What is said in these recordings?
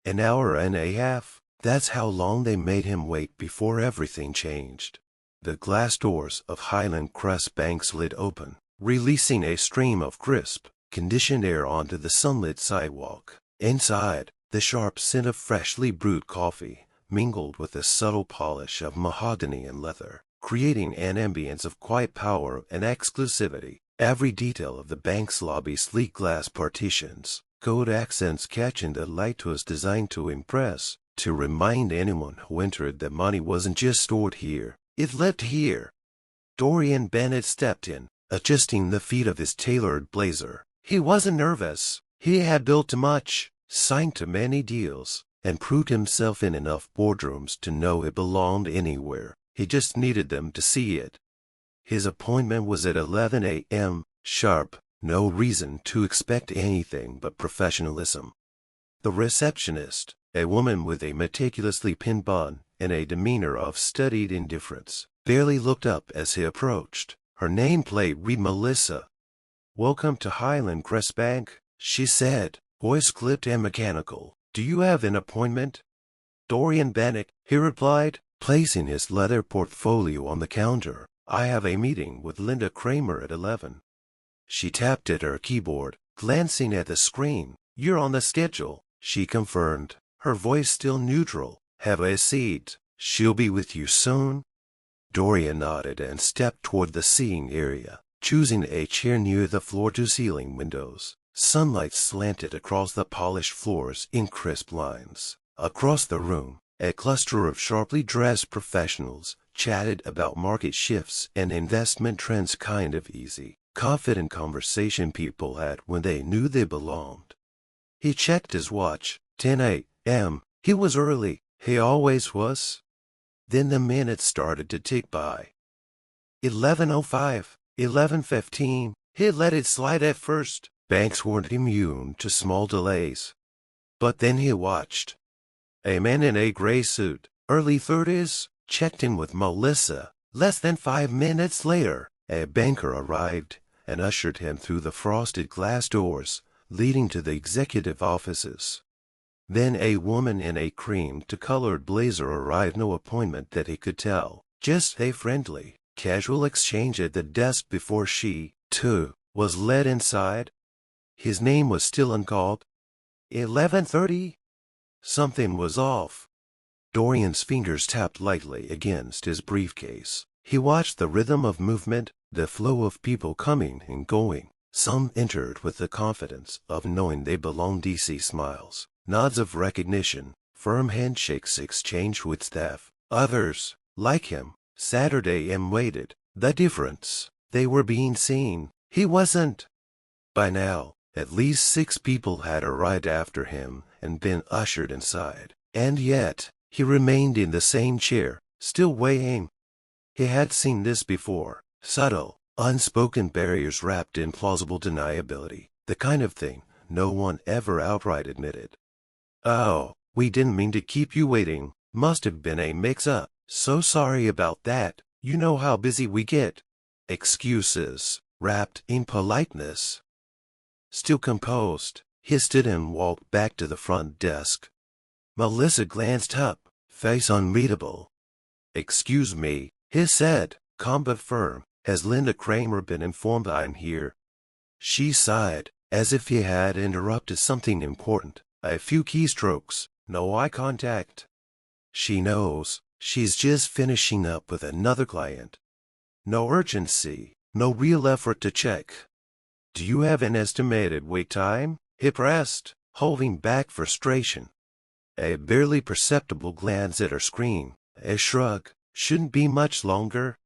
An hour and a half. That's how long they made him wait before everything changed. The glass doors of Highland Crest Bank slid open, releasing a stream of crisp, conditioned air onto the sunlit sidewalk. Inside, the sharp scent of freshly brewed coffee mingled with the subtle polish of mahogany and leather, creating an ambience of quiet power and exclusivity. Every detail of the bank's lobby's sleek glass partitions, gold accents catching the light, was designed to impress, to remind anyone who entered that money wasn't just stored here, it lived here. Dorian Bennett stepped in, adjusting the feet of his tailored blazer. He wasn't nervous. He had built much, signed too many deals, and proved himself in enough boardrooms to know it belonged anywhere. He just needed them to see it. His appointment was at 11 a.m. sharp. No reason to expect anything but professionalism. The receptionist, a woman with a meticulously pinned bun and a demeanor of studied indifference, barely looked up as he approached. Her nameplate read Melissa. "Welcome to Highland Crest Bank," she said, voice clipped and mechanical. "Do you have an appointment?" "Dorian Bennett," he replied, placing his leather portfolio on the counter. "I have a meeting with Linda Kramer at 11. She tapped at her keyboard, glancing at the screen. "You're on the schedule," she confirmed, her voice still neutral. "Have a seat. She'll be with you soon." Dorian nodded and stepped toward the seating area, choosing a chair near the floor-to-ceiling windows. Sunlight slanted across the polished floors in crisp lines. Across the room, a cluster of sharply dressed professionals chatted about market shifts and investment trends, kind of easy, confident conversation people had when they knew they belonged. He checked his watch. 10 a.m. He was early. He always was. Then the minutes started to tick by. 11:05, 11:15. He let it slide at first. Banks weren't immune to small delays. But then he watched. A man in a gray suit, early 30s, checked in with Melissa. Less than 5 minutes later, a banker arrived and ushered him through the frosted glass doors leading to the executive offices. Then a woman in a cream-to-colored blazer arrived. No appointment that he could tell, just a friendly, casual exchange at the desk before she, too, was led inside. His name was still uncalled. 11:30? Something was off. Dorian's fingers tapped lightly against his briefcase. He watched the rhythm of movement, the flow of people coming and going. Some entered with the confidence of knowing they belonged. DC smiles, nods of recognition, firm handshakes exchanged with staff. Others, like him, Saturday and waited. The difference: they were being seen. He wasn't. By now, at least 6 people had arrived after him and been ushered inside. And yet, he remained in the same chair, still weighing. He had seen this before. Subtle, unspoken barriers wrapped in plausible deniability. The kind of thing no one ever outright admitted. "Oh, we didn't mean to keep you waiting. Must have been a mix-up. So sorry about that. You know how busy we get." Excuses, wrapped in politeness. Still composed, he stood and walked back to the front desk. Melissa glanced up, face unreadable. "Excuse me," he said, calm but firm. "Has Linda Kramer been informed I'm here?" She sighed, as if he had interrupted something important. A few keystrokes, no eye contact. "She knows. She's just finishing up with another client. No urgency, no real effort to check." "Do you have an estimated wait time?" he pressed, holding back frustration. A barely perceptible glance at her screen, a shrug. "Shouldn't be much longer."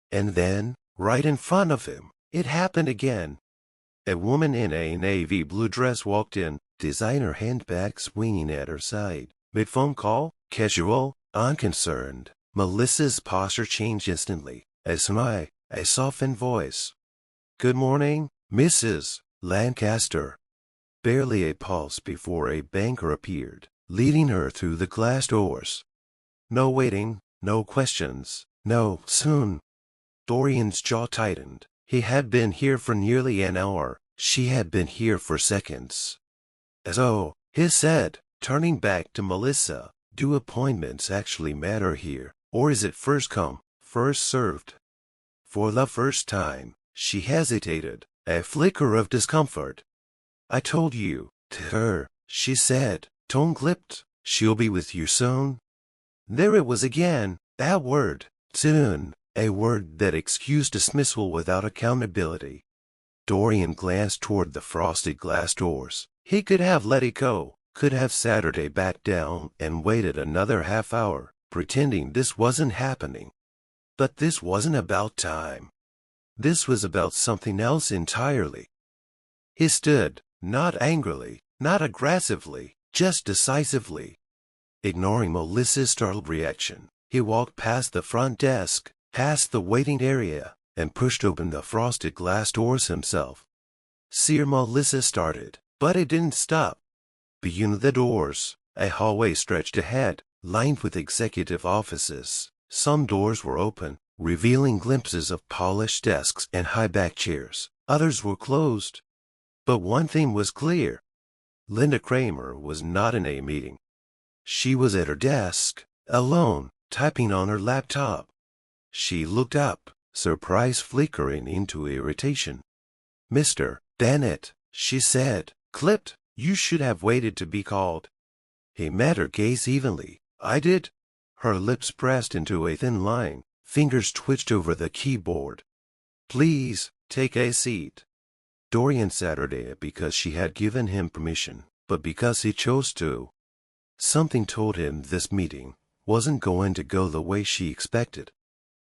And then, right in front of him, it happened again. A woman in a navy blue dress walked in, designer handbag swinging at her side. Mid-phone call, casual, unconcerned. Melissa's posture changed instantly. A smile, a softened voice. "Good morning, Mrs. Lancaster." Barely a pause before a banker appeared, leading her through the glass doors. No waiting, no questions, no "soon." Dorian's jaw tightened. He had been here for nearly an hour. She had been here for seconds. "So," he said, Turning back to Melissa, do appointments actually matter here, or is it first come, first served? For the first time, she hesitated, a flicker of discomfort. I told you, to her, she said, tone clipped, she'll be with you soon. There it was again, that word, soon, a word that excused dismissal without accountability. Dorian glanced toward the frosted glass doors. He could have let it go, could have Saturday back down and waited another half hour, pretending this wasn't happening. But this wasn't about time. This was about something else entirely. He stood, not angrily, not aggressively, just decisively. Ignoring Melissa's startled reaction, he walked past the front desk, past the waiting area, and pushed open the frosted glass doors himself. Sir Melissa started, but it didn't stop. Beyond the doors, a hallway stretched ahead, lined with executive offices. Some doors were open, revealing glimpses of polished desks and high-back chairs. Others were closed. But one thing was clear. Linda Kramer was not in a meeting. She was at her desk, alone, typing on her laptop. She looked up, surprise flickering into irritation. "Mr. Bennett," she said, clipped, "you should have waited to be called." He met her gaze evenly. "I did." Her lips pressed into a thin line, fingers twitched over the keyboard. "Please, take a seat." Dorian sat her there because she had given him permission, but because he chose to. Something told him this meeting wasn't going to go the way she expected.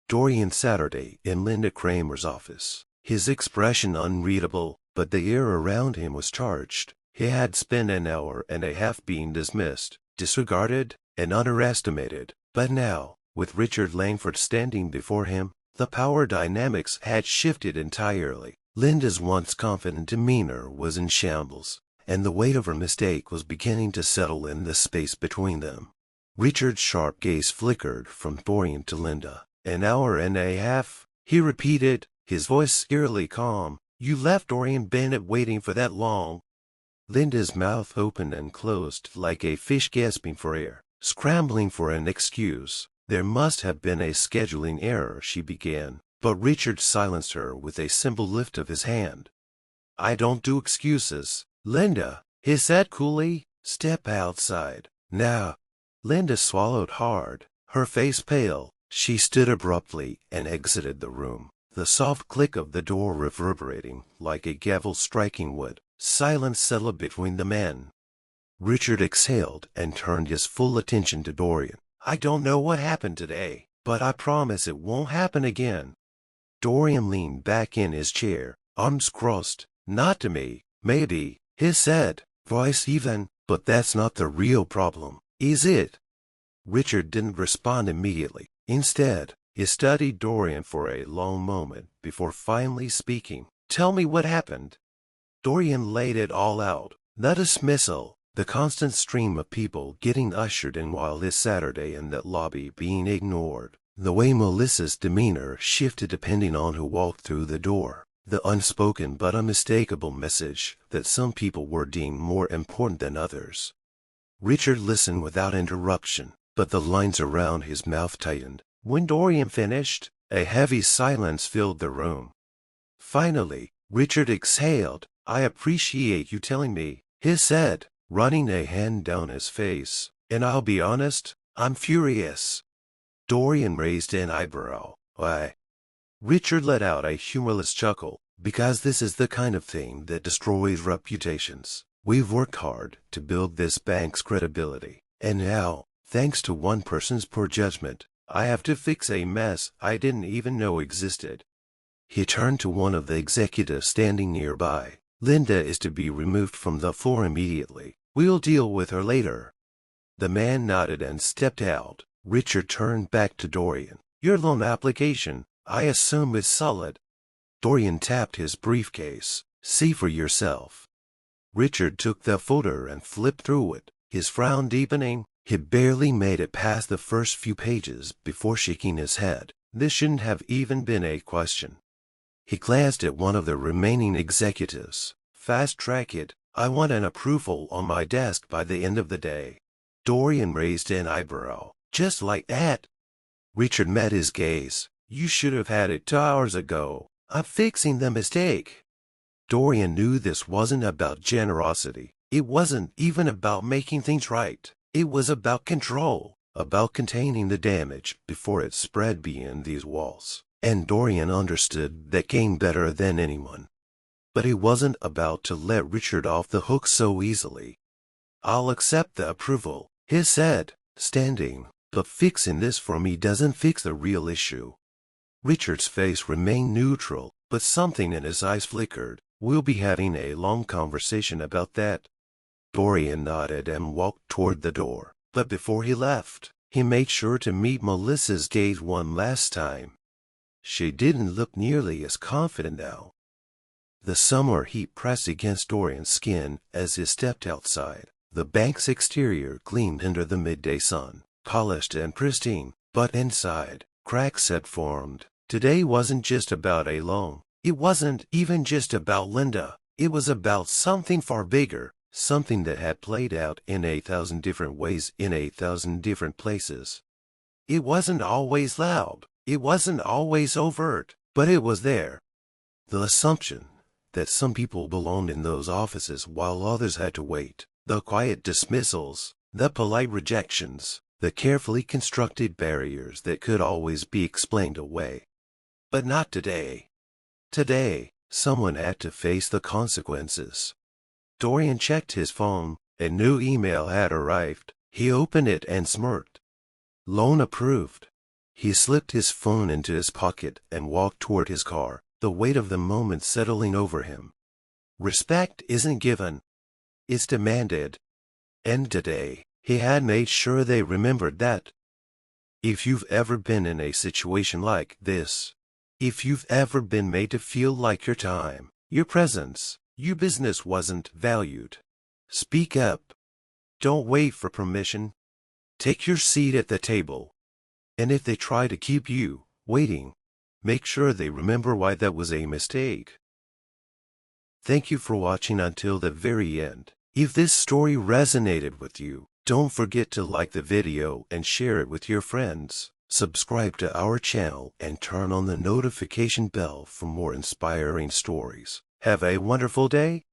Dorian Saturday in Linda Kramer's office, his expression unreadable, but the air around him was charged. He had spent an hour and a half being dismissed, disregarded, and underestimated, but now, with Richard Langford standing before him, the power dynamics had shifted entirely. Linda's once confident demeanor was in shambles, and the weight of her mistake was beginning to settle in the space between them. Richard's sharp gaze flickered from Dorian to Linda. "An hour and a half," he repeated, his voice eerily calm. "You left Dorian Bennett waiting for that long?" Linda's mouth opened and closed like a fish gasping for air, scrambling for an excuse. "There must have been a scheduling error," she began, but Richard silenced her with a simple lift of his hand. "I don't do excuses, Linda," he said coolly. "Step outside, now." Linda swallowed hard, her face pale. She stood abruptly and exited the room, the soft click of the door reverberating like a gavel striking wood. Silence settled between the men. Richard exhaled and turned his full attention to Dorian. "I don't know what happened today, but I promise it won't happen again." Dorian leaned back in his chair, arms crossed. "Not to me, maybe," he said, voice even, "but that's not the real problem, is it?" Richard didn't respond immediately. Instead, he studied Dorian for a long moment before finally speaking. "Tell me what happened." Dorian laid it all out. The dismissal, the constant stream of people getting ushered in while his Saturday in that lobby being ignored, the way Melissa's demeanor shifted depending on who walked through the door, the unspoken but unmistakable message that some people were deemed more important than others. Richard listened without interruption, but the lines around his mouth tightened. When Dorian finished, a heavy silence filled the room. Finally, Richard exhaled. "I appreciate you telling me," he said, running a hand down his face. "And I'll be honest, I'm furious." Dorian raised an eyebrow. "Why?" Richard let out a humorless chuckle. "Because this is the kind of thing that destroys reputations. We've worked hard to build this bank's credibility, and now, thanks to one person's poor judgment, I have to fix a mess I didn't even know existed." He turned to one of the executives standing nearby. "Linda is to be removed from the floor immediately. We'll deal with her later." The man nodded and stepped out. Richard turned back to Dorian. "Your loan application, I assume, is solid." Dorian tapped his briefcase. "See for yourself." Richard took the folder and flipped through it, his frown deepening. He barely made it past the first few pages before shaking his head. This shouldn't have even been a question. He glanced at one of the remaining executives. "Fast track it. I want an approval on my desk by the end of the day. Dorian raised an eyebrow. Just like that? Richard met his gaze. You should have had it 2 hours ago. I'm fixing the mistake. Dorian knew this wasn't about generosity. It wasn't even about making things right. It was about control, about containing the damage before it spread beyond these walls. And Dorian understood that game better than anyone. But he wasn't about to let Richard off the hook so easily. I'll accept the approval, he said, standing, but fixing this for me doesn't fix the real issue. Richard's face remained neutral, but something in his eyes flickered. We'll be having a long conversation about that. Dorian nodded and walked toward the door, but before he left, he made sure to meet Melissa's gaze one last time. She didn't look nearly as confident now. The summer heat pressed against Dorian's skin as he stepped outside. The bank's exterior gleamed under the midday sun, polished and pristine, but inside, cracks had formed. Today wasn't just about a loan. It wasn't even just about Linda. It was about something far bigger, something that had played out in 1,000 different ways in 1,000 different places. It wasn't always loud. It wasn't always overt, but it was there. The assumption that some people belonged in those offices while others had to wait. The quiet dismissals, the polite rejections, the carefully constructed barriers that could always be explained away. But not today. Today, someone had to face the consequences. Dorian checked his phone. A new email had arrived. He opened it and smirked. Loan approved. He slipped his phone into his pocket and walked toward his car, the weight of the moment settling over him. Respect isn't given. It's demanded. And today, he had made sure they remembered that. If you've ever been in a situation like this, if you've ever been made to feel like your time, your presence, your business wasn't valued, speak up. Don't wait for permission. Take your seat at the table. And if they try to keep you waiting, make sure they remember why that was a mistake. Thank you for watching until the very end. If this story resonated with you, don't forget to like the video and share it with your friends. Subscribe to our channel and turn on the notification bell for more inspiring stories. Have a wonderful day.